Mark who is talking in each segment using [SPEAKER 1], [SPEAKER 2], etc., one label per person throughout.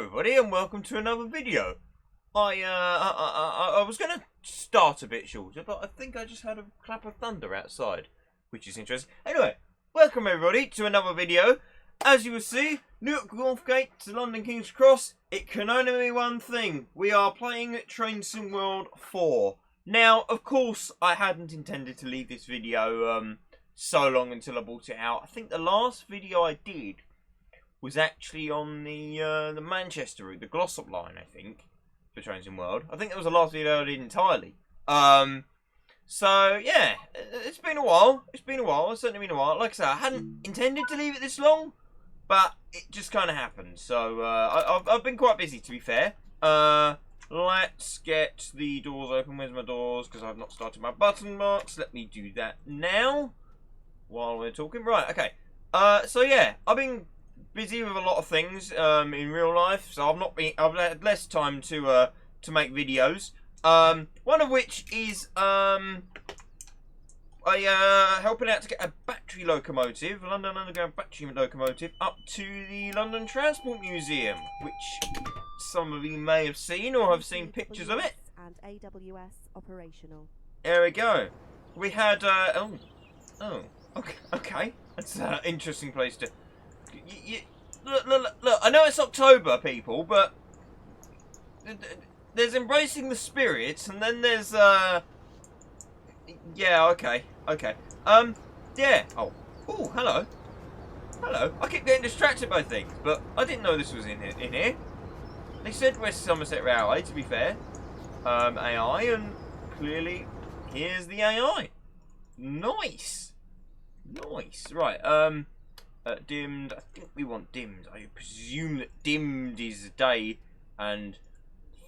[SPEAKER 1] everybody, and welcome to another video. I was going to start a bit shorter, but I think I just had a clap of thunder outside, which is interesting. Anyway, welcome everybody to another video. As you will see, Newark Northgate to London King's Cross, it can only be one thing. We are playing Train Sim World 4. Now, of course, I hadn't intended to leave this video so long until I bought it out. I think the last video I did was actually on the Manchester route, the Glossop line, I think, for Train Sim World. I think that was the last video I did entirely. So, yeah, it's been a while. It's certainly been a while. Like I said, I hadn't intended to leave it this long, but it just kind of happened. So, I've been quite busy, to be fair. Let's get the doors open. Where's my doors? Because I've not started my button marks. Let me do that now while we're talking. Right, okay. So, yeah, I've been busy with a lot of things in real life, so I've had less time to make videos. One of which is helping out to get a battery locomotive, London Underground battery locomotive, up to the London Transport Museum, which some of you may have seen or have seen pictures of it.
[SPEAKER 2] And AWS operational.
[SPEAKER 1] There we go. We had okay. That's an interesting place to. Look, I know it's October, people, but there's embracing the spirits, and then there's, yeah, okay, yeah, oh, hello, I keep getting distracted by things, but I didn't know this was in here. They said West Somerset Railway, to be fair, AI, and clearly, here's the AI. Nice, right, dimmed. I think we want dimmed. I presume that dimmed is day and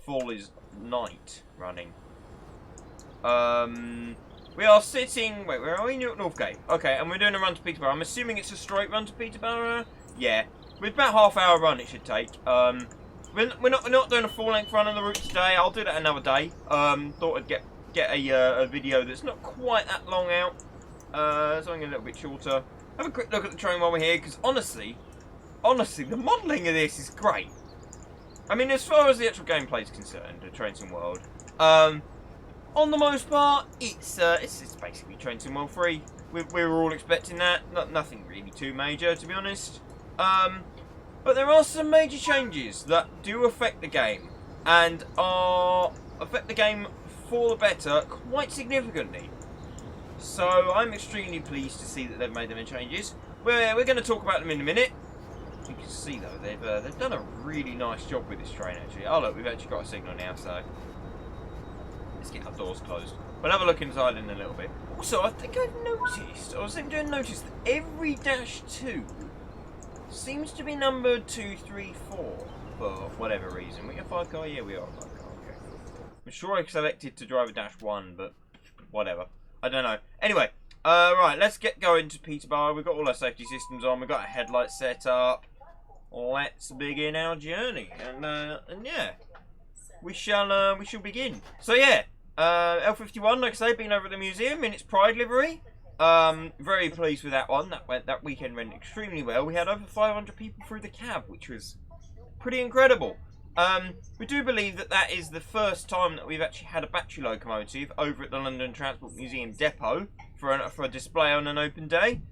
[SPEAKER 1] full is night running. We are sitting. Wait, where are we? Newark Northgate. Okay, and we're doing a run to Peterborough. I'm assuming it's a straight run to Peterborough. Yeah, with about half-hour run it should take. We're not doing a full-length run on the route today. I'll do that another day. Thought I'd get a video that's not quite that long out. Something a little bit shorter. Have a quick look at the train while we're here, because honestly, the modelling of this is great. I mean, as far as the actual gameplay is concerned, the Train Sim World, on the most part, it's basically Train Sim World 3. We were all expecting that. Nothing really too major, to be honest. But there are some major changes that do affect the game, and affect the game for the better quite significantly. So I'm extremely pleased to see that they've made them changes. We're going to talk about them in a minute. You can see though they've done a really nice job with this train actually. Oh look, we've actually got a signal now, so let's get our doors closed. We'll have a look inside in a little bit. Also, I think I've noticed, or I seem to have noticed, that every -2 seems to be numbered 2, 3, 4 for whatever reason. We a 5 car? Yeah, we are a 5 car. Okay. I'm sure I selected to drive a -1, but whatever. I don't know. Anyway, right, let's get going to Peterborough. We've got all our safety systems on. We've got our headlights set up. Let's begin our journey. And yeah, we shall begin. So yeah, L51, like I say, been over at the museum in its Pride livery. Very pleased with that one. That weekend went extremely well. We had over 500 people through the cab, which was pretty incredible. We do believe that is the first time that we've actually had a battery locomotive over at the London Transport Museum depot for a display on an open day.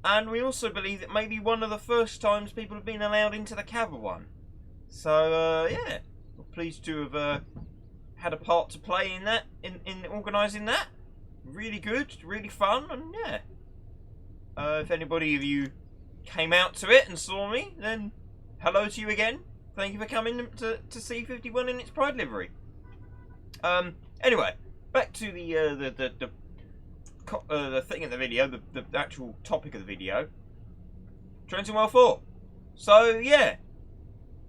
[SPEAKER 1] And we also believe that maybe one of the first times people have been allowed into the cab of one. So, yeah, we're pleased to have had a part to play in that, in organising that. Really good, really fun, and yeah. If anybody of you came out to it and saw me, then hello to you again. Thank you for coming to see 51 in its Pride livery. Anyway, back to the thing of the video, the actual topic of the video. Train Sim World 4. So yeah,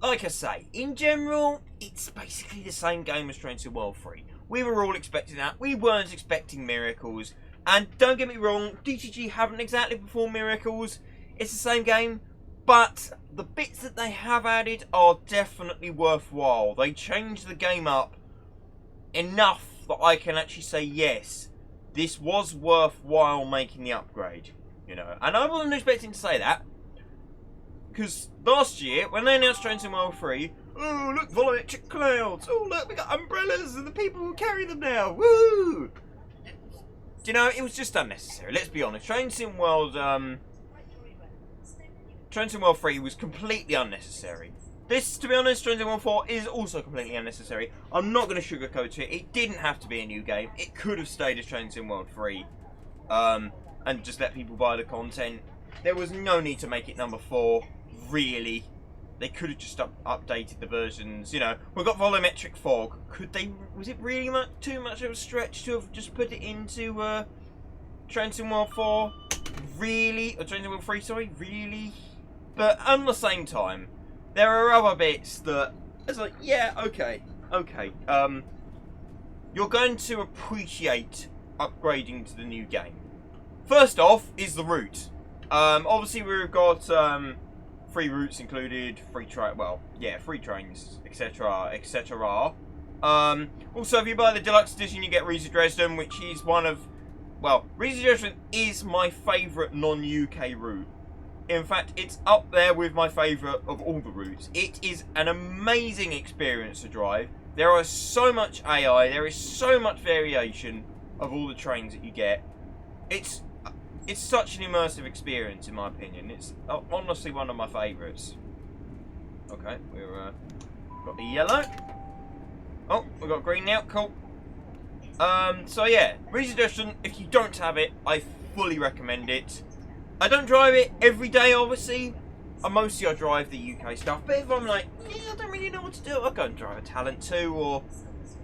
[SPEAKER 1] like I say, in general, it's basically the same game as Train Sim World 3. We were all expecting that. We weren't expecting miracles. And don't get me wrong, DTG haven't exactly performed miracles. It's the same game. But the bits that they have added are definitely worthwhile. They changed the game up enough that I can actually say, yes, this was worthwhile making the upgrade. You know, and I wasn't expecting to say that. Because last year, when they announced Train Sim World 3, Oh, look, volumetric clouds. Oh, look, we got umbrellas and the people who carry them now. Woo! Do you know, it was just unnecessary. Let's be honest. Train Sim World 3 was completely unnecessary. This, to be honest, Train Sim World 4 is also completely unnecessary. I'm not going to sugarcoat it. It didn't have to be a new game. It could have stayed as Train Sim World 3 and just let people buy the content. There was no need to make it number 4, really. They could have just updated the versions. You know, we've got volumetric fog. Was it really too much of a stretch to have just put it into Train Sim World 4? Really? Or Train Sim World 3, sorry? Really? But at the same time, there are other bits that it's like, yeah, okay. You're going to appreciate upgrading to the new game. First off is the route. Obviously we've got free routes included, free trains, etc, etc. Also, if you buy the deluxe edition, you get Riesa Dresden, which is one of, well, Riesa Dresden is my favourite non-UK route. In fact, it's up there with my favourite of all the routes. It is an amazing experience to drive. There are so much AI, there is so much variation of all the trains that you get. It's such an immersive experience, in my opinion. It's honestly one of my favourites. Okay, we've got the yellow. Oh, we've got green now. Cool. So yeah, Riesa Dresden, if you don't have it, I fully recommend it. I don't drive it every day, obviously. Mostly I drive the UK stuff. But if I'm like, yeah, I don't really know what to do, I'll go and drive a Talent 2, or,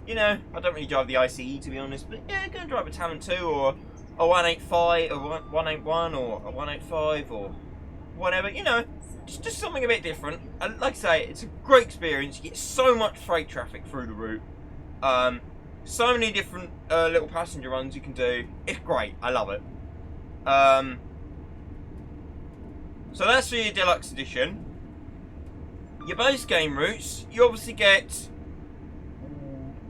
[SPEAKER 1] you know, I don't really drive the ICE, to be honest. But yeah, go and drive a Talent 2, or a 185, or 181, or a 185, or whatever, you know, just something a bit different. And like I say, it's a great experience. You get so much freight traffic through the route. So many different little passenger runs you can do. It's great. I love it. So that's for your deluxe edition. Your base game routes, you obviously get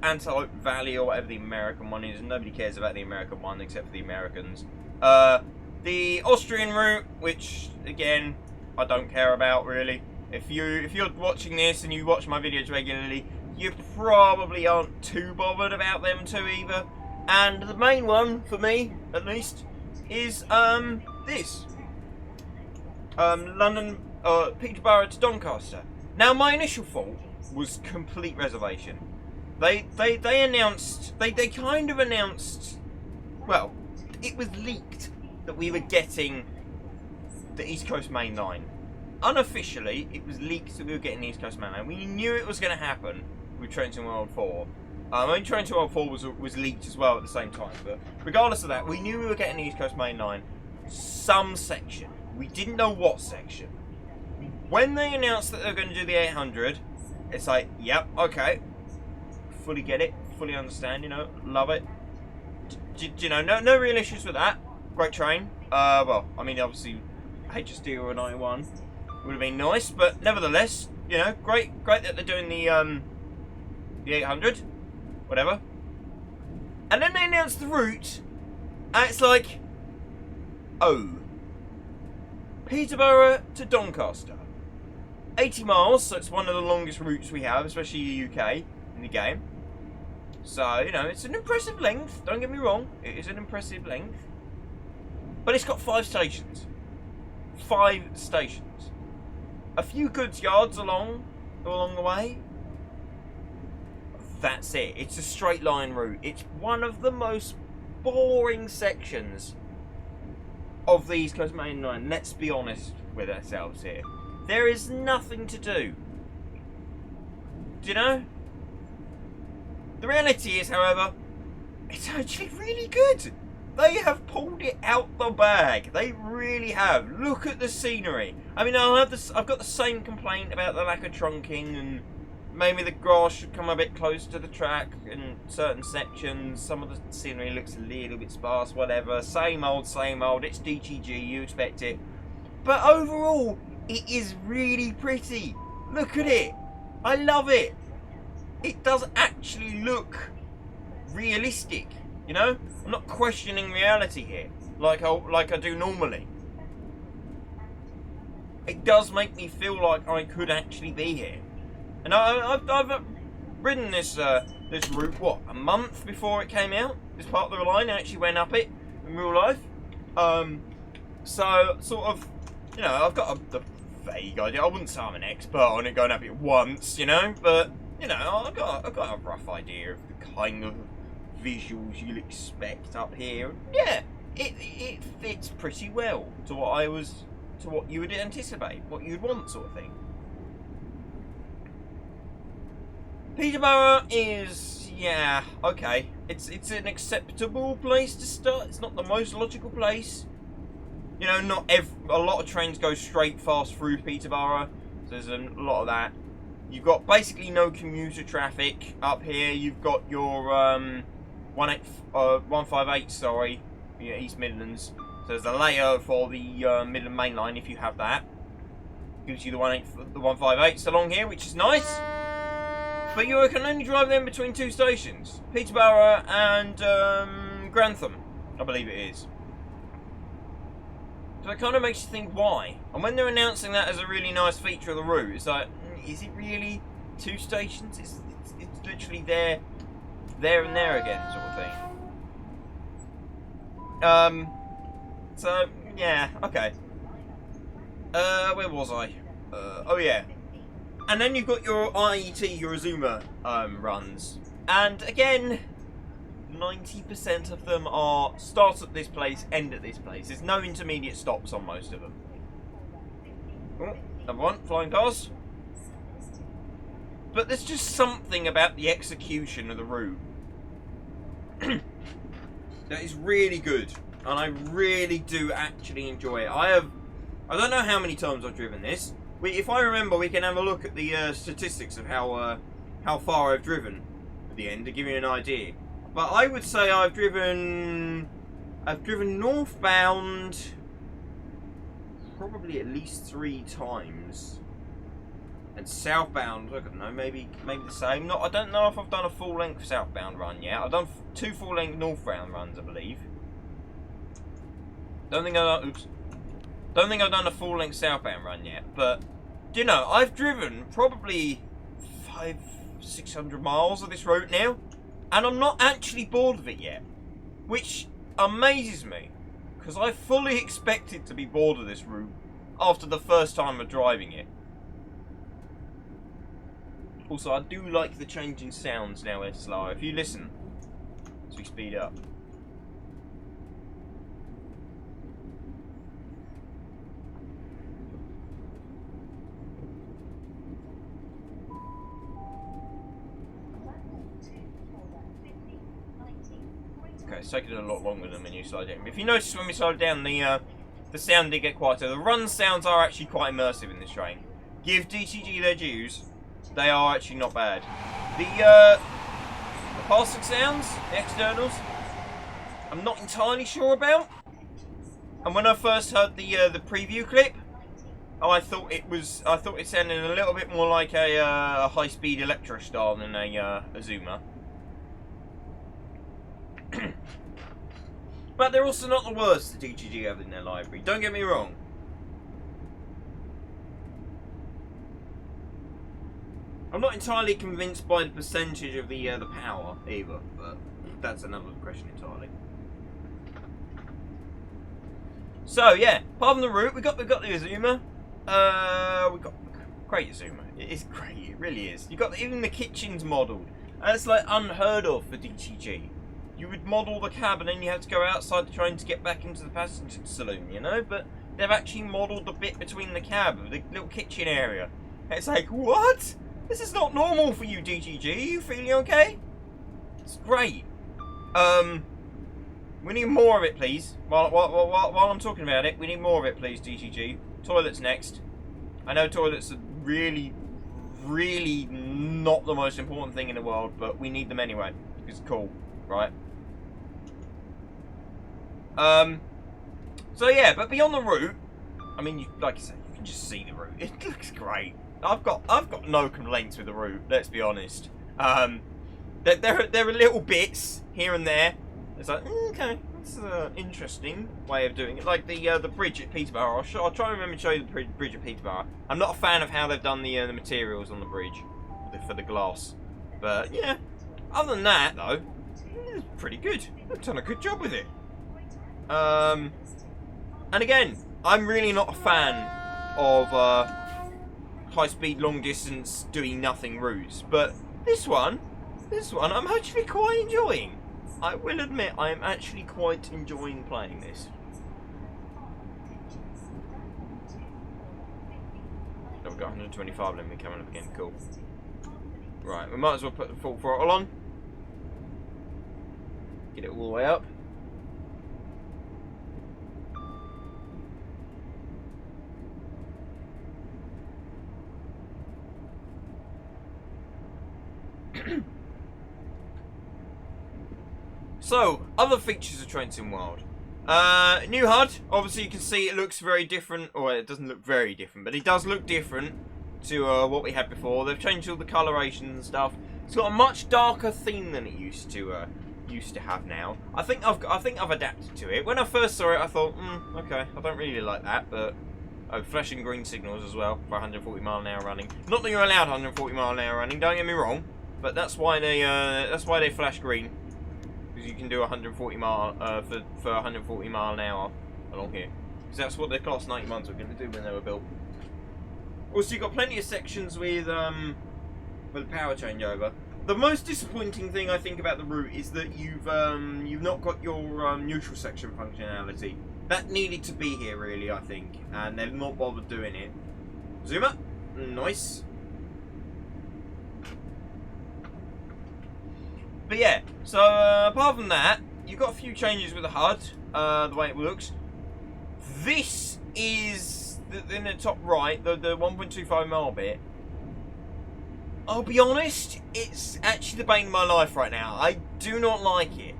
[SPEAKER 1] Antelope Valley, or whatever the American one is, and nobody cares about the American one except for the Americans. The Austrian route, which again I don't care about really. If you're watching this and you watch my videos regularly, you probably aren't too bothered about them two either. And the main one for me, at least, is this London, Peterborough to Doncaster. Now my initial thought was complete reservation. They announced, they kind of announced, well, it was leaked that we were getting the East Coast Main Line. Unofficially, it was leaked that we were getting the East Coast Main Line. We knew it was going to happen with Train Sim World 4. I mean, Train Sim World 4 was leaked as well at the same time, but regardless of that, we knew we were getting the East Coast Main Line. Some section. We didn't know what section. When they announced that they were going to do the 800, it's like, yep, okay. Fully get it, fully understand, you know, love it. You know, no real issues with that. Great train. Well, I mean, obviously, HSD or a 91 would have been nice, but nevertheless, you know, great that they're doing the 800, whatever. And then they announced the route, and it's like, oh, Peterborough to Doncaster, 80 miles, so it's one of the longest routes we have, especially the UK in the game. So, you know, it's an impressive length, don't get me wrong, it is an impressive length. But it's got 5 stations. 5 stations. A few goods yards along the way. That's it. It's a straight line route. It's one of the most boring sections of the East Coast Main Line. Let's be honest with ourselves here. There is nothing to do. Do you know? The reality is, however, it's actually really good. They have pulled it out the bag. They really have. Look at the scenery. I mean, I've got the same complaint about the lack of trunking, and maybe the grass should come a bit close to the track in certain sections. Some of the scenery looks a little bit sparse, whatever. Same old, same old. It's DTG, you expect it. But overall, it is really pretty. Look at it. I love it. It does actually look realistic, you know? I'm not questioning reality here, like I do normally. It does make me feel like I could actually be here. And I've ridden this this route, what, a month before it came out? This part of the line, I actually went up it in real life. So, sort of, you know, I've got a vague idea. I wouldn't say I'm an expert on it going up it once, you know, but, you know, I've got a rough idea of the kind of visuals you'll expect up here. Yeah, it fits pretty well to what you would anticipate, what you'd want, sort of thing. Peterborough is, yeah, okay. It's an acceptable place to start. It's not the most logical place. You know, a lot of trains go straight fast through Peterborough, so there's a lot of that. You've got basically no commuter traffic up here. You've got your 158, sorry, your East Midlands. So there's a layer for the Midland Main Line if you have that. Gives you the 158s along here, which is nice. But you can only drive them between two stations, Peterborough and Grantham, I believe it is. So it kind of makes you think why. And when they're announcing that as a really nice feature of the route, it's like, is it really two stations? It's literally there and there again, sort of thing. So yeah, okay. Where was I? Oh yeah. And then you've got your IET, your Azuma runs. And again, 90% of them are start at this place, end at this place. There's no intermediate stops on most of them. Oh, number one, flying cars. But there's just something about the execution of the route that is really good. And I really do actually enjoy it. I don't know how many times I've driven this. If I remember, we can have a look at the statistics of how far I've driven at the end to give you an idea. But I would say I've driven northbound probably at least 3 times, and southbound, I don't know, maybe the same. I don't know if I've done a full length southbound run yet. I've done 2 full length northbound runs, I believe. Don't think I've done a full length southbound run yet, but you know, I've driven probably 500-600 miles of this route now, and I'm not actually bored of it yet, which amazes me, because I fully expected to be bored of this route after the first time of driving it. Also, I do like the changing sounds now it's slower. If you listen as we speed up. Okay, it's taking a lot longer than when you slowed down. If you notice when we slowed down, the sound did get quieter. The run sounds are actually quite immersive in this train. Give DTG their dues. They are actually not bad. The passing sounds, the externals, I'm not entirely sure about. And when I first heard the preview clip, I thought it sounded a little bit more like a high-speed Electrostar than a Zuma. But they're also not the worst that DTG have in their library. Don't get me wrong. I'm not entirely convinced by the percentage of the power either, but that's another question entirely. So yeah, apart from the route, we got the Azuma. We got great Azuma. It is great. It really is. You got even the kitchen's modelled. And it's like unheard of for DTG. You would model the cab and then you have to go outside the train to get back into the passenger saloon, you know? But they've actually modelled the bit between the cab, the little kitchen area. And it's like, what? This is not normal for you, DTG. Are you feeling okay? It's great. We need more of it, please. While I'm talking about it, we need more of it, please, DTG. Toilets next. I know toilets are really, really not the most important thing in the world, but we need them anyway. Because it's cool, right? So yeah, but beyond the route, I mean, like I said, you can just see the route. It looks great. I've got no complaints with the route. Let's be honest. There are little bits here and there. It's like, okay, that's an interesting way of doing it. Like the bridge at Peterborough. I'll try and remember to show you the bridge at Peterborough. I'm not a fan of how they've done the materials on the bridge. for the glass. But yeah, other than that though, it's pretty good. They've done a good job with it. And again, I'm really not a fan of high-speed, long-distance, doing nothing routes. But this one, I'm actually quite enjoying. I will admit, I am actually quite enjoying playing this. Oh, we've got 125 limit coming up again. Cool. Right, we might as well put the full throttle on. Get it all the way up. So, other features of Train Sim World. New HUD. Obviously, you can see it looks very different. Or it doesn't look very different, but it does look different to what we had before. They've changed all the coloration and stuff. It's got a much darker theme than it used to have now. I think I've adapted to it. When I first saw it, I thought, okay, I don't really like that, but flashing green signals as well for 140 mile an hour running. Not that you're allowed 140 mile an hour running. Don't get me wrong, but that's why they flash green. You can do 140 mile for 140 mile an hour along here, because that's what their class 91s were going to do when they were built. Also, you've got plenty of sections with power changeover. The most disappointing thing I think about the route is that you've not got your neutral section functionality. That needed to be here, really, I think, and they've not bothered doing it. Zoom up, nice. But yeah, so apart from that, you've got a few changes with the HUD, the way it looks. This is, in the top right, the 1.25 mile bit. I'll be honest, it's actually the bane of my life right now. I do not like it.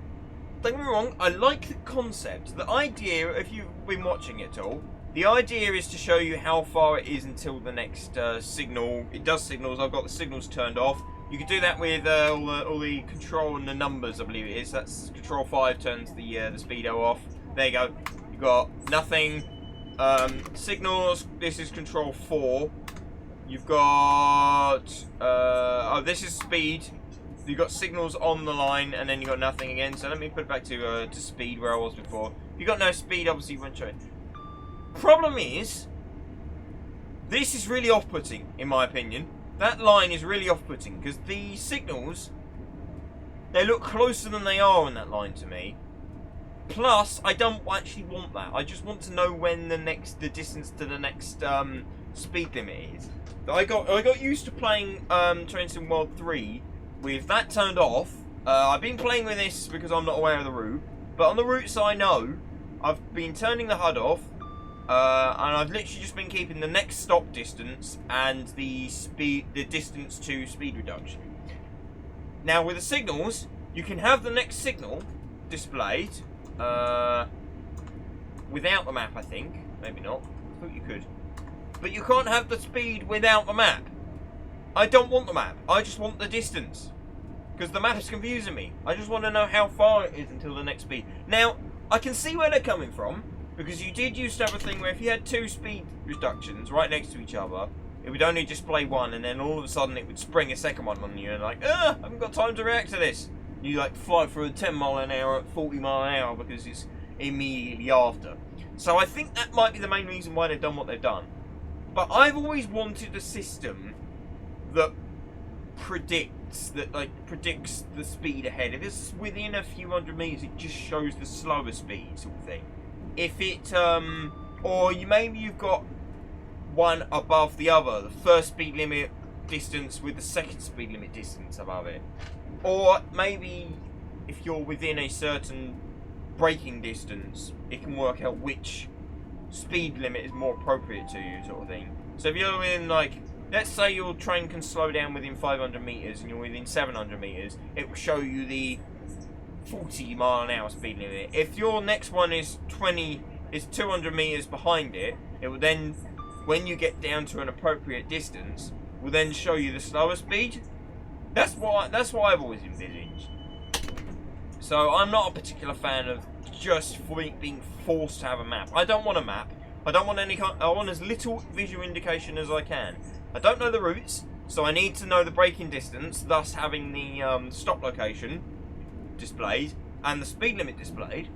[SPEAKER 1] Don't get me wrong, I like the concept. The idea, if you've been watching it at all, the idea is to show you how far it is until the next signal. It does signals, I've got the signals turned off. You can do that with all the control and the numbers, I believe it is. That's control 5 turns the speedo off. There you go. You've got nothing. Signals, this is control 4. You've got... oh, this is speed. You've got signals on the line, and then you've got nothing again. So let me put it back to speed where I was before. If you've got no speed, obviously you won't show it. Problem is, this is really off-putting, in my opinion. That line is really off-putting because the signals, they look closer than they are on that line to me. Plus, I don't actually want that. I just want to know when the distance to the next speed limit is. I got used to playing Train Sim World 3 with that turned off. I've been playing with this because I'm not aware of the route, but on the routes I know, I've been turning the HUD off. And I've literally just been keeping the next stop distance and the distance to speed reduction. Now with the signals, you can have the next signal displayed without the map, I think. Maybe not. I thought you could. But you can't have the speed without the map. I don't want the map. I just want the distance. Because the map is confusing me. I just want to know how far it is until the next speed. Now, I can see where they're coming from. Because you did used to have a thing where if you had 2 speed reductions right next to each other, it would only display one, and then all of a sudden it would spring a second one on you, and like, I haven't got time to react to this. You like fly through a 10 mile an hour at 40 mile an hour because it's immediately after. So I think that might be the main reason why they've done what they've done. But I've always wanted a system that predicts the speed ahead. If it's within a few hundred meters, it just shows the slower speed sort of thing. If it, or maybe you've got one above the other, the first speed limit distance with the second speed limit distance above it. Or maybe if you're within a certain braking distance, it can work out which speed limit is more appropriate to you, sort of thing. So if you're in, like, let's say your train can slow down within 500 meters and you're within 700 meters, it will show you the 40 mile an hour speed limit. If your next one is 200 meters behind it, it will then, when you get down to an appropriate distance, will then show you the slower speed. That's what I've always envisaged. So I'm not a particular fan of just being forced to have a map. I don't want a map. I don't want any. I want as little visual indication as I can. I don't know the routes, So I need to know the braking distance, thus having the stop location displayed and the speed limit displayed.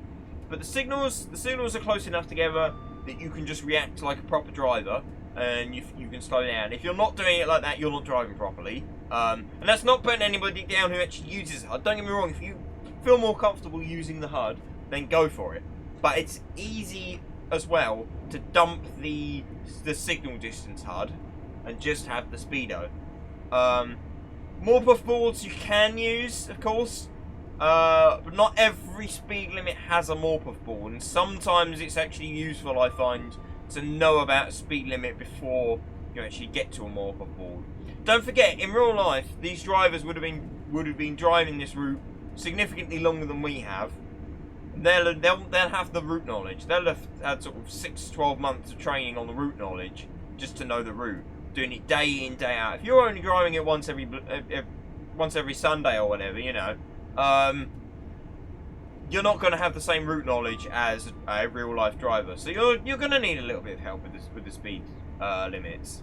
[SPEAKER 1] But the signals are close enough together that you can just react like a proper driver, and you can slow down. If you're not doing it like that, you're not driving properly. And that's not putting anybody down who actually uses the HUD. Don't get me wrong, if you feel more comfortable using the HUD, then go for it. But it's easy as well to dump the signal distance HUD and just have the speedo. More puff boards you can use, of course, but not every speed limit has a morph board, and sometimes it's actually useful, I find, to know about a speed limit before you actually get to a morph board. Don't forget, in real life, these drivers would have been driving this route significantly longer than we have. They'll have the route knowledge. They'll have had sort of 6 to 12 months of training on the route knowledge just to know the route, doing it day in, day out. If you're only driving it once every Sunday or whatever, you know, you're not going to have the same route knowledge as a real life driver. So you're going to need a little bit of help with the speed limits.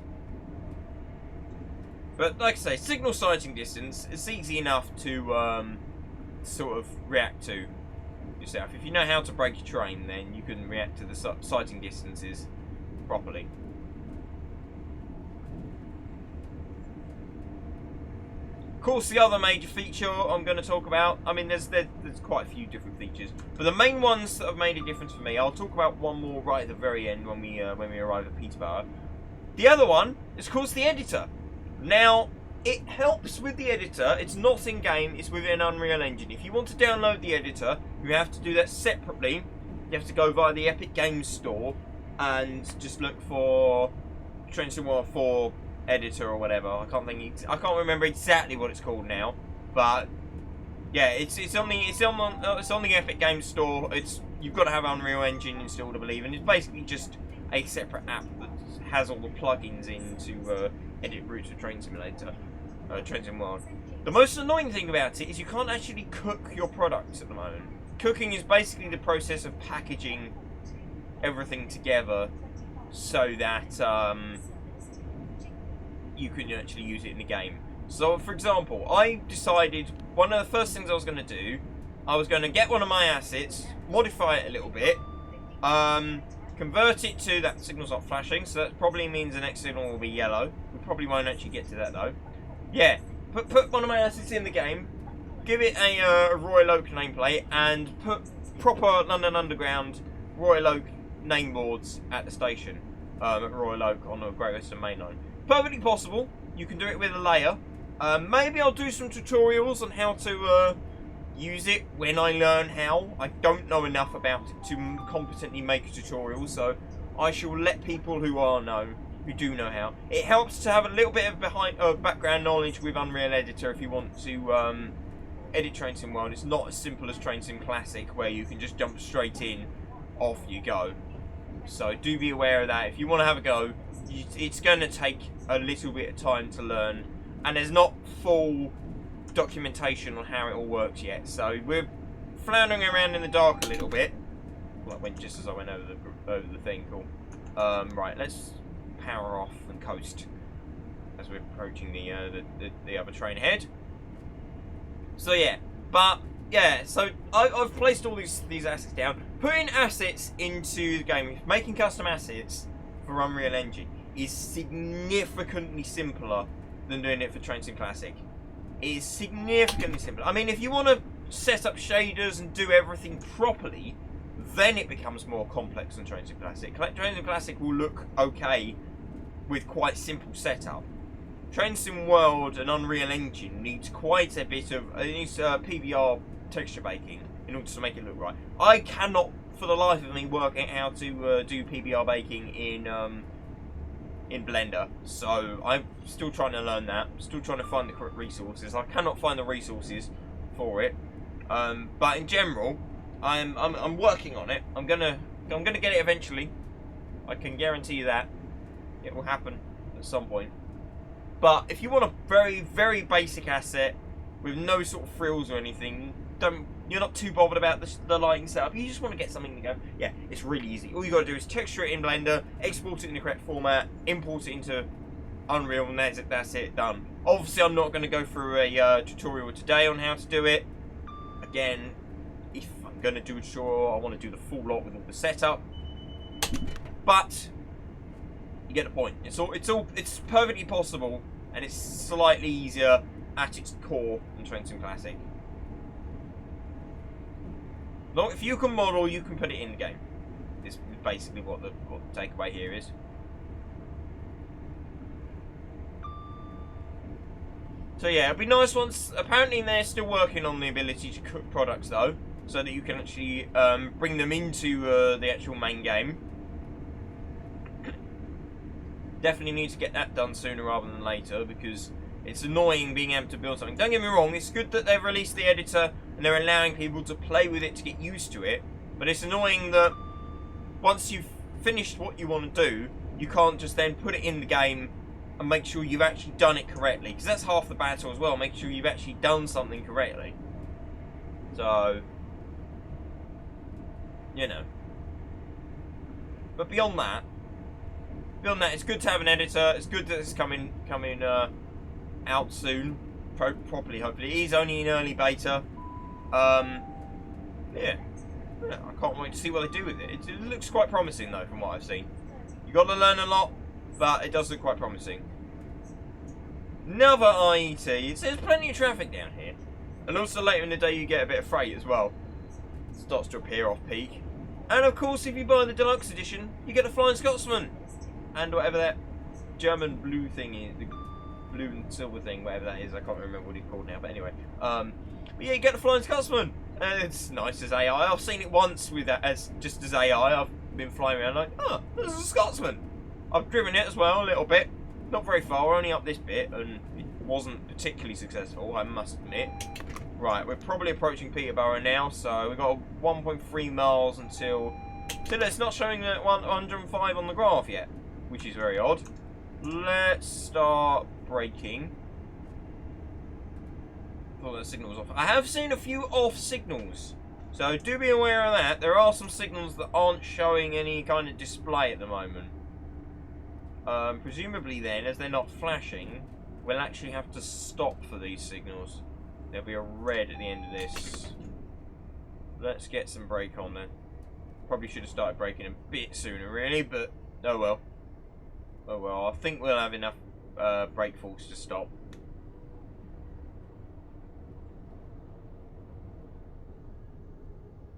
[SPEAKER 1] But like I say, signal sighting distance, it's easy enough to sort of react to yourself. If you know how to brake your train, then you can react to the sighting distances properly. Of course, the other major feature I'm going to talk about, I mean, there's quite a few different features, but the main ones that have made a difference for me, I'll talk about one more right at the very end when we arrive at Peterborough. The other one is, of course, the editor. Now, it helps with the editor. It's not in-game, it's within Unreal Engine. If you want to download the editor, you have to do that separately. You have to go via the Epic Games Store and just look for TSW4 editor or whatever. I can't remember exactly what it's called now, but yeah, it's on the Epic Games Store. You've got to have Unreal Engine installed, I believe, and it's basically just a separate app that has all the plugins in to edit routes for Train Simulator, Train Sim World. The most annoying thing about it is you can't actually cook your products at the moment. Cooking is basically the process of packaging everything together so that you can actually use it in the game. So, for example, I decided one of the first things I was going to do, I was going to get one of my assets, modify it a little bit, convert it to that signal's not flashing, so that probably means the next signal will be yellow. We probably won't actually get to that though. Yeah, put one of my assets in the game, give it a Royal Oak nameplate, and put proper London Underground Royal Oak name boards at the station at Royal Oak on the Great Western Main Line. Perfectly possible. You can do it with a layer. Maybe I'll do some tutorials on how to use it when I learn how. I don't know enough about it to competently make a tutorial, so I shall let people who do know how. It helps to have a little bit of background knowledge with Unreal Editor if you want to edit Train Sim World. It's not as simple as Train Sim Classic, where you can just jump straight in, off you go. So do be aware of that. If you want to have a go, it's going to take a little bit of time to learn, and there's not full documentation on how it all works yet, so we're floundering around in the dark a little bit. Well, just as I went over the thing. Cool. Right, let's power off and coast as we're approaching the other train ahead. So yeah, so I've placed all these assets down. Putting assets into the game, making custom assets for Unreal Engine is significantly simpler than doing it for Train Sim Classic. It is significantly simpler. I mean, if you want to set up shaders and do everything properly, then it becomes more complex than Train Sim Classic. Train Sim Classic will look okay with quite simple setup. Train Sim World and Unreal Engine needs quite a bit of PBR texture baking in order to make it look right. I cannot, for the life of me, work out how to do PBR baking in Blender, so I'm still trying to learn that. Still trying to find the correct resources. I cannot find the resources for it, but in general, I'm working on it. I'm gonna get it eventually. I can guarantee you that it will happen at some point. But if you want a very, very basic asset with no sort of frills or anything, you're not too bothered about the lighting setup, you just want to get something to go, yeah, it's really easy. All you got to do is texture it in Blender, export it in the correct format, import it into Unreal, and that's it, done. Obviously, I'm not going to go through a tutorial today on how to do it. Again, if I'm going to do a tutorial, I want to do the full lot with all the setup. But you get the point. It's perfectly possible, and it's slightly easier at its core than Train Sim Classic. Look, if you can model, you can put it in the game. Is basically what the takeaway here is. So yeah, it'd be nice once. Apparently, they're still working on the ability to cook products though, so that you can actually bring them into the actual main game. Definitely need to get that done sooner rather than later, because it's annoying being able to build something. Don't get me wrong, it's good that they've released the editor and they're allowing people to play with it to get used to it, but it's annoying that once you've finished what you want to do, you can't just then put it in the game and make sure you've actually done it correctly, because that's half the battle as well, make sure you've actually done something correctly. So, you know. But beyond that, it's good to have an editor. It's good that it's coming out soon, properly. Hopefully, it is only in early beta. Yeah, I can't wait to see what they do with it. It looks quite promising though, from what I've seen. You got to learn a lot, but it does look quite promising. Another IET. It says plenty of traffic down here, and also later in the day you get a bit of freight as well. It starts to appear off peak, and of course, if you buy the deluxe edition, you get the Flying Scotsman. And whatever that German blue thing is, the blue and silver thing, whatever that is, I can't remember what it's called now, but anyway. But yeah, you get the Flying Scotsman. It's nice as AI. I've seen it once with that as AI. I've been flying around like, oh, this is a Scotsman. I've driven it as well a little bit. Not very far, only up this bit, and it wasn't particularly successful, I must admit. Right, we're probably approaching Peterborough now, so we've got 1.3 miles until it's not showing that 105 on the graph yet, which is very odd. Let's start braking. Oh, the signal's off. I have seen a few off signals, so do be aware of that. There are some signals that aren't showing any kind of display at the moment. Presumably then, as they're not flashing, we'll actually have to stop for these signals. There'll be a red at the end of this. Let's get some brake on then. Probably should have started braking a bit sooner really, but oh well. Oh well, I think we'll have enough brake force to stop.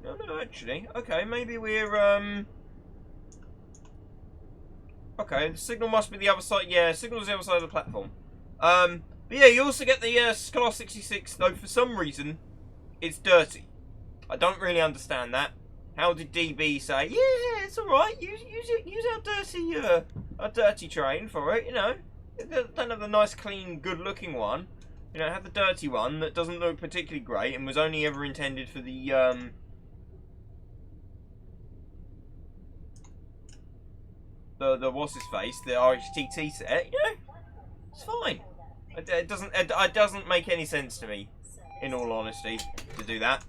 [SPEAKER 1] No, actually. Okay, maybe we're okay, the signal must be the other side. Yeah, signal's the other side of the platform. But yeah, you also get the Class 66, though for some reason it's dirty. I don't really understand that. How did DB say, yeah, it's alright, use our dirty train for it, you know. Don't have the nice, clean, good-looking one. You know, have the dirty one that doesn't look particularly great and was only ever intended for the what's his face, the RHTT set, you know, it's fine. It doesn't make any sense to me, in all honesty, to do that.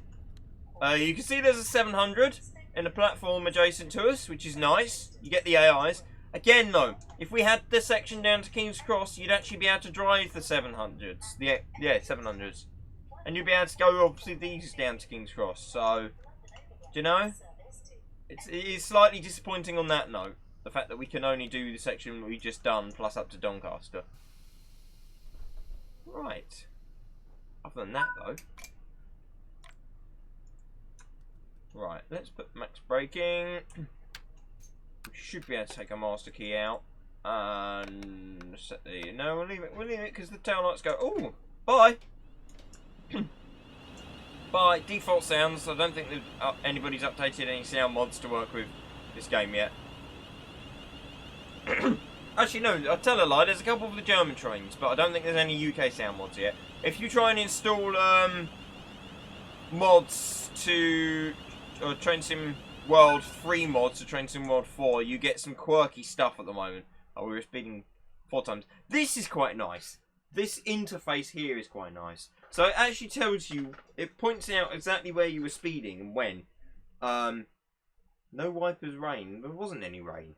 [SPEAKER 1] You can see there's a 700 in the platform adjacent to us, which is nice. You get the AIs. Again, though, if we had this section down to King's Cross, you'd actually be able to drive the 700s. Yeah, 700s. And you'd be able to go, obviously, these down to King's Cross. So, do you know? It is slightly disappointing on that note. The fact that we can only do the section we just done, plus up to Doncaster. Right. Other than that, though. Right, let's put max braking. We should be able to take our master key out. And set the... No, we'll leave it because the tail lights go... Oh, bye! By default sounds, I don't think that anybody's updated any sound mods to work with this game yet. Actually, no, I'll tell a lie. There's a couple of the German trains, but I don't think there's any UK sound mods yet. If you try and install mods to Train Sim World 3 mods to Train Sim World 4, you get some quirky stuff at the moment. Oh, we were speeding 4 times. This is quite nice. This interface here is quite nice. So it actually tells you, it points out exactly where you were speeding and when. No wipers rain. There wasn't any rain.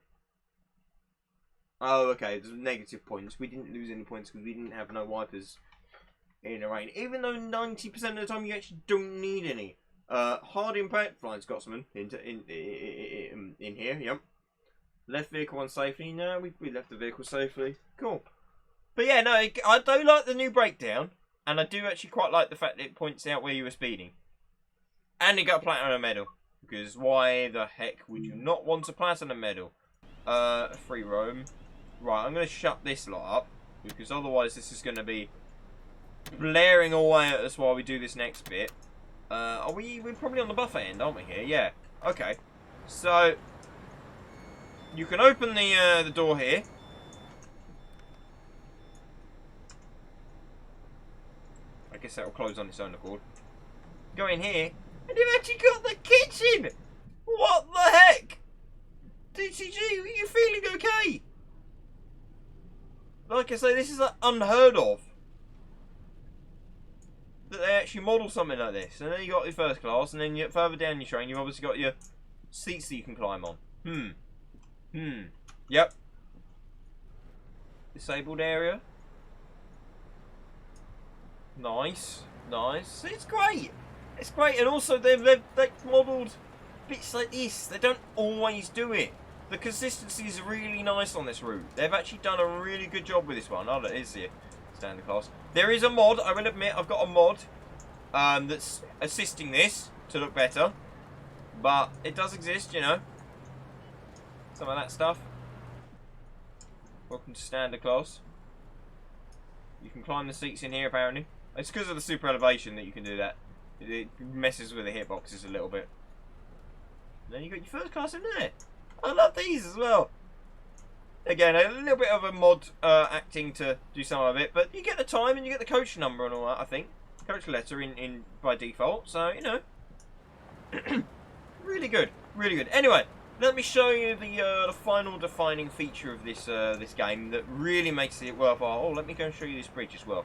[SPEAKER 1] Oh, okay. There's negative points. We didn't lose any points because we didn't have no wipers in the rain. Even though 90% of the time you actually don't need any. Hard impact, flying Scotsman in here. Yep. Left vehicle unsafely. No, we left the vehicle safely. Cool. But yeah, no, I do like the new breakdown, and I do actually quite like the fact that it points out where you were speeding. And you got a platinum medal. Because why the heck would you not want a platinum medal? Free roam. Right, I'm going to shut this lot up. Because otherwise this is going to be blaring away at us while we do this next bit. We're probably on the buffer end, aren't we here? Yeah. Okay. So, you can open the door here. I guess that will close on its own accord. Go in here. And you've actually got the kitchen! What the heck? DCG, are you feeling okay? Like I say, this is like unheard of. That they actually model something like this. And then you got your first class, and then further down your train, you've obviously got your seats that you can climb on. Yep. Disabled area. Nice. Nice. It's great. It's great, and also they've modelled bits like this. They don't always do it. The consistency is really nice on this route. They've actually done a really good job with this one. Oh, that is the standard class. There is a mod, I will admit, I've got a mod that's assisting this to look better. But it does exist, you know. Some of that stuff. Welcome to standard class. You can climb the seats in here, apparently. It's because of the super elevation that you can do that. It messes with the hitboxes a little bit. And then you got your first class in there. I love these as well. Again, a little bit of a mod acting to do some of it, but you get the time and you get the coach number and all that, I think. Coach letter in by default, so, you know. Really good. Really good. Anyway, let me show you the final defining feature of this this game that really makes it worthwhile. Oh, let me go and show you this bridge as well.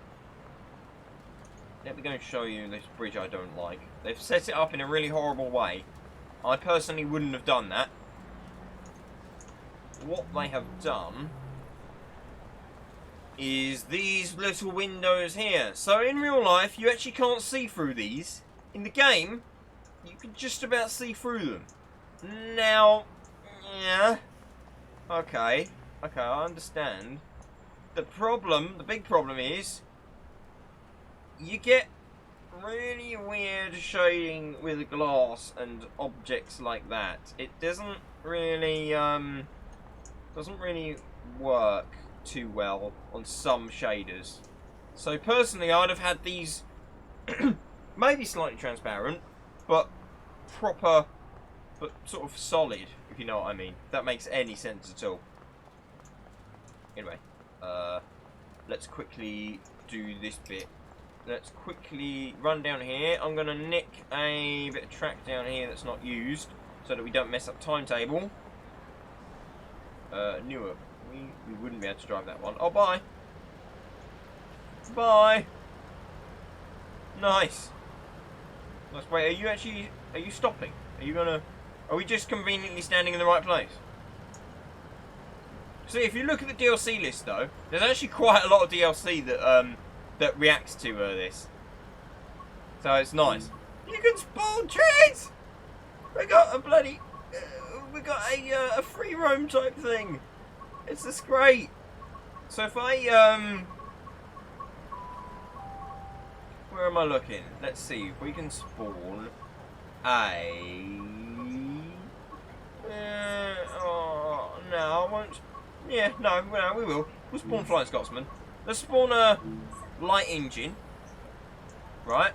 [SPEAKER 1] Let me go and show you this bridge I don't like. They've set it up in a really horrible way. I personally wouldn't have done that. What they have done is these little windows here. So in real life, you actually can't see through these. In the game, you can just about see through them. Now, yeah. Okay, I understand. The big problem is, you get really weird shading with glass and objects like that. It doesn't really work too well on some shaders. So personally, I'd have had these maybe slightly transparent, but proper, but sort of solid, if you know what I mean. If that makes any sense at all. Anyway, let's quickly do this bit. Let's quickly run down here. I'm going to nick a bit of track down here that's not used, so that we don't mess up timetable. Newark. We wouldn't be able to drive that one. Oh, bye. Bye. Nice. Let's wait. Are you stopping? Are we just conveniently standing in the right place? See, if you look at the DLC list, though, there's actually quite a lot of DLC that reacts to this. So it's nice. You can spawn trees! We got a bloody... we got a free roam type thing. It's just great. So if I... where am I looking? Let's see if we can spawn a... oh, no, I won't... Yeah, no, we will. We'll spawn Flying Scotsman. Let's spawn a light engine. Right.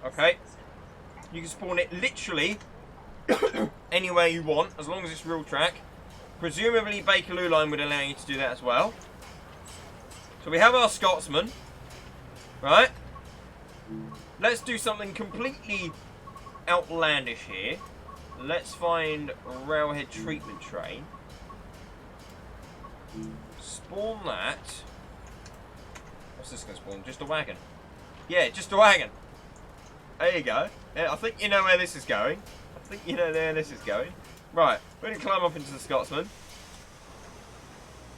[SPEAKER 1] Okay. You can spawn it literally anywhere you want, as long as it's real track. Presumably Bakerloo line would allow you to do that as well. So we have our Scotsman. Right. Let's do something completely outlandish here. Let's find a railhead treatment train. Spawn that. What's this going to spawn? Just a wagon. Yeah, just a wagon. There you go. Yeah, I think you know where this is going. I think you know where this is going. Right, we're going to climb up into the Scotsman.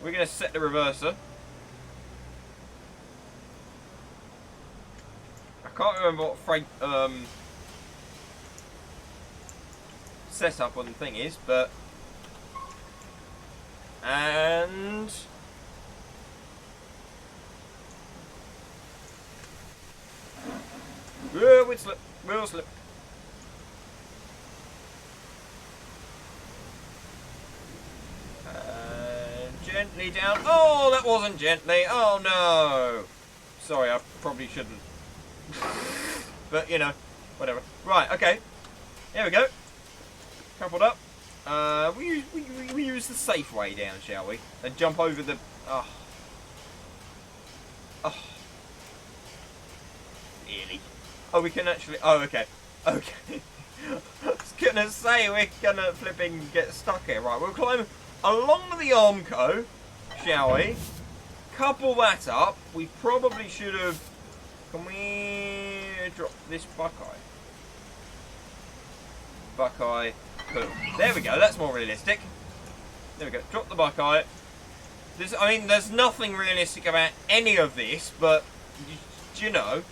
[SPEAKER 1] We're going to set the reverser. I can't remember what freight setup on the thing is, but and wheel slip, wheel slip. Gently down. Oh, that wasn't gently. Oh no. Sorry, I probably shouldn't. But you know, whatever. Right, okay. Here we go. Coupled up. We use the safe way down, shall we? And jump over the. Oh. Oh. Really? Oh, we can actually. Oh, okay. Okay. I was gonna say we're gonna flipping get stuck here. Right, we'll climb along the Armco, shall we? Couple that up. We probably should have. Can we drop this Buckeye? Buckeye. Boom. There we go. That's more realistic. There we go. Drop the Buckeye. I mean, there's nothing realistic about any of this, but do you know?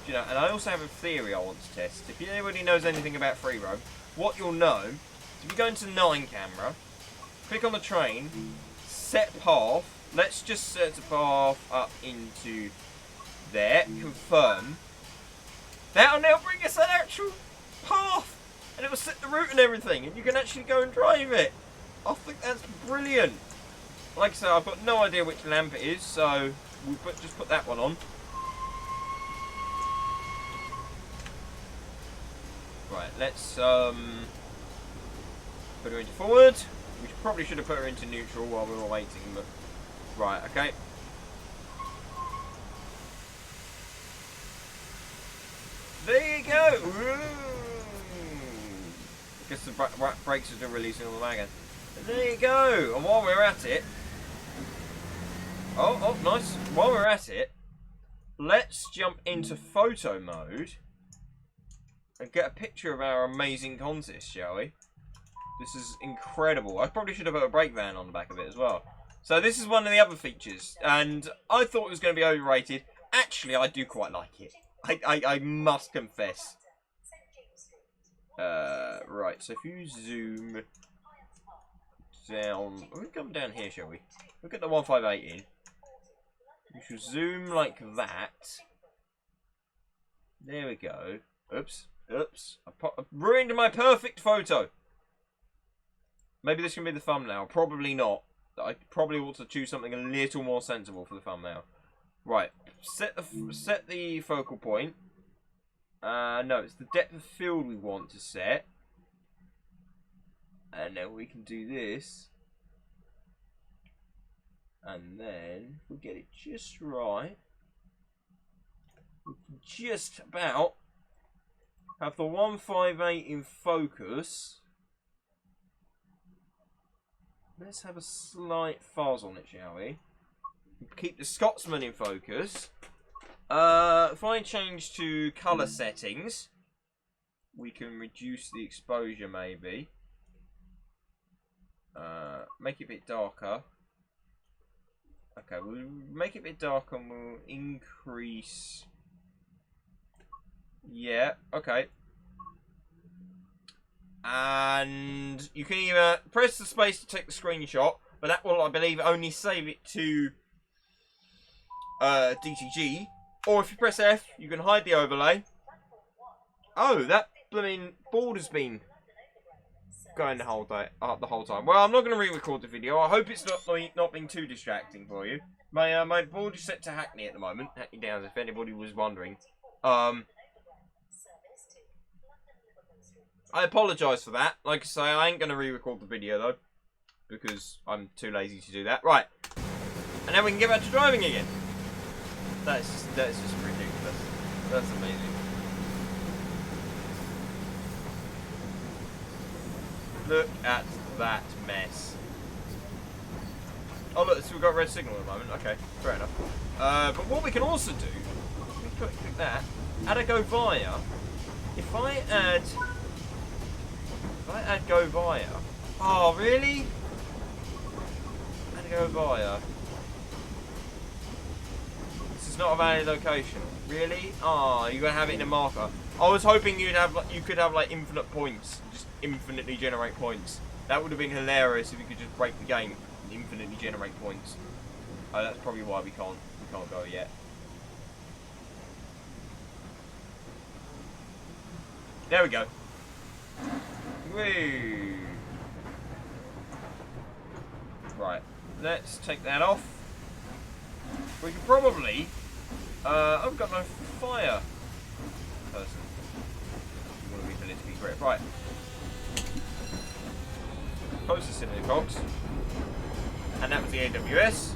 [SPEAKER 1] And I also have a theory I want to test. If anybody knows anything about free roam, what you'll know is if you go into 9 camera, click on the train, set path. Let's just set the path up into there. Confirm. That'll now bring us an actual path. And it will set the route and everything. And you can actually go and drive it. I think that's brilliant. Like I said, I've got no idea which lamp it is. So we'll just put that one on. Right, let's put her into forward. We probably should have put her into neutral while we were waiting, but right, okay. There you go. Ooh. I guess the brakes are still releasing on the wagon. There you go. And while we're at it, oh, nice. While we're at it, let's jump into photo mode. And get a picture of our amazing contest, shall we? This is incredible. I probably should have put a brake van on the back of it as well. So this is one of the other features. And I thought it was going to be overrated. Actually, I do quite like it. I must confess. Right, so if you zoom down... We'll come down here, shall we? We'll get the 158 in. We should zoom like that. There we go. Oops. Oops. I ruined my perfect photo. Maybe this can be the thumbnail. Probably not. I probably ought to choose something a little more sensible for the thumbnail. Right. Set the focal point. No, it's the depth of field we want to set. And then we can do this. And then, if we get it just right, we can just about have the 158 in focus. Let's have a slight fuzz on it, shall we? Keep the Scotsman in focus. If I change to colour settings, we can reduce the exposure maybe. Make it a bit darker. Okay, we'll make it a bit darker and we'll increase... Yeah, okay. And you can either press the space to take the screenshot, but that will, I believe, only save it to DTG. Or if you press F, you can hide the overlay. Oh, that blooming board has been going the whole day, the whole time. Well, I'm not going to re-record the video. I hope it's not being too distracting for you. My board is set to Hackney at the moment. Hackney Downs, if anybody was wondering. I apologise for that. Like I say, I ain't going to re-record the video though, because I'm too lazy to do that. Right, and then we can get back to driving again. That's just ridiculous. That's amazing. Look at that mess. Oh look, so we've got a red signal at the moment. Okay, fair enough. But what we can also do, we click that, add a go via. If I add go via. Oh really? And to go via. This is not a valid location. Really? Ah, you're gonna have it in a marker. I was hoping you could have like infinite points, just infinitely generate points. That would have been hilarious if you could just break the game and infinitely generate points. Oh, that's probably why we can't go yet. There we go. Woo. Right, let's take that off. We could probably. I've got no fire person. You want to be politically correct, right? Close the cylinder box, and that was the AWS.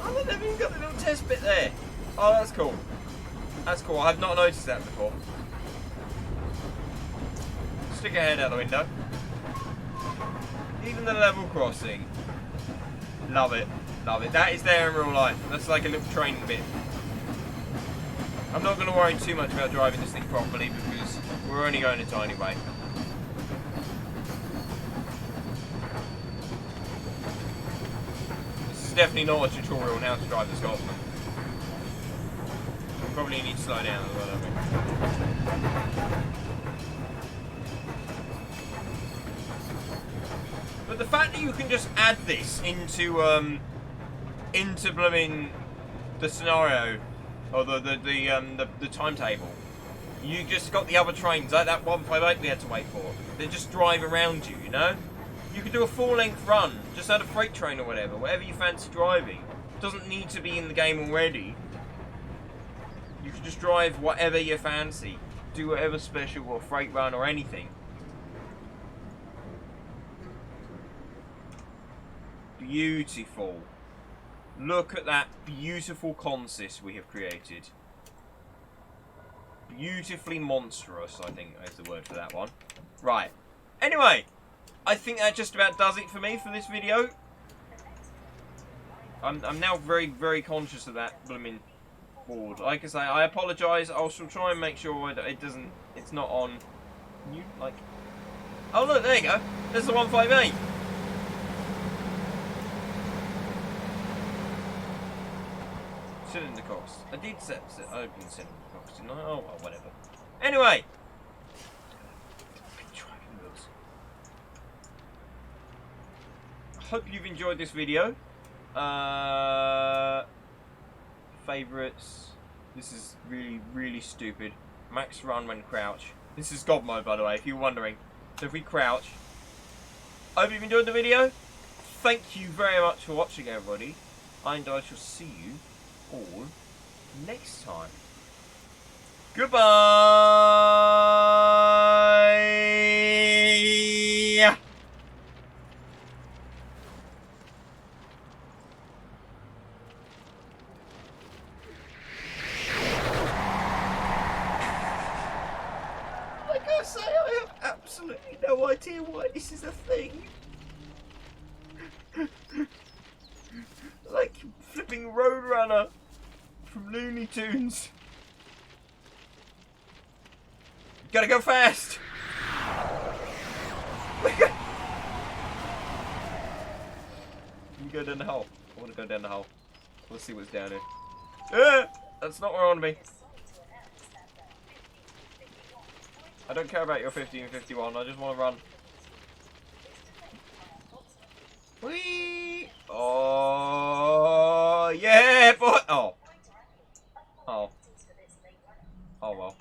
[SPEAKER 1] Oh, they've even got the little test bit there. Oh, that's cool. That's cool. I've not noticed that before. Stick a head out the window. Even the level crossing. Love it. Love it. That is there in real life. That's like a little training bit. I'm not going to worry too much about driving this thing properly because we're only going a tiny way. This is definitely not a tutorial on how to drive the Scotsman. Probably need to slow down as well, don't we? But the fact that you can just add this into blooming the scenario or the timetable, you just got the other trains like that 158 we had to wait for. They just drive around you, you know. You could do a full-length run, just add a freight train or whatever you fancy driving. It doesn't need to be in the game already. You can just drive whatever you fancy, do whatever special or freight run or anything. Beautiful. Look at that beautiful consist we have created. Beautifully monstrous, I think is the word for that one. Right. Anyway, I think that just about does it for me for this video. I'm now very, very conscious of that blooming board. Like I say, I apologise. I'll try and make sure that it's not on. You like? Oh look, there you go. There's the 158. Cylinder cost. I did set open cylinder cost, didn't I? Oh well, whatever. Anyway. Hope you've enjoyed this video. Favourites. This is really, really stupid. Max run when crouch. This is God mode, by the way, if you're wondering. So if we crouch. Hope you've enjoyed the video. Thank you very much for watching, everybody. And I shall see you all next time. Goodbye. Like I say, I have absolutely no idea why this is a thing. Like flipping Roadrunner from Looney Tunes. Gotta go fast. You go down the hole. I want to go down the hole. Let's see what's down here. That's not where I want to be. I don't care about your 50 and 51. I just want to run. Whee! Oh, yeah, boy! Oh. Oh. Oh, well.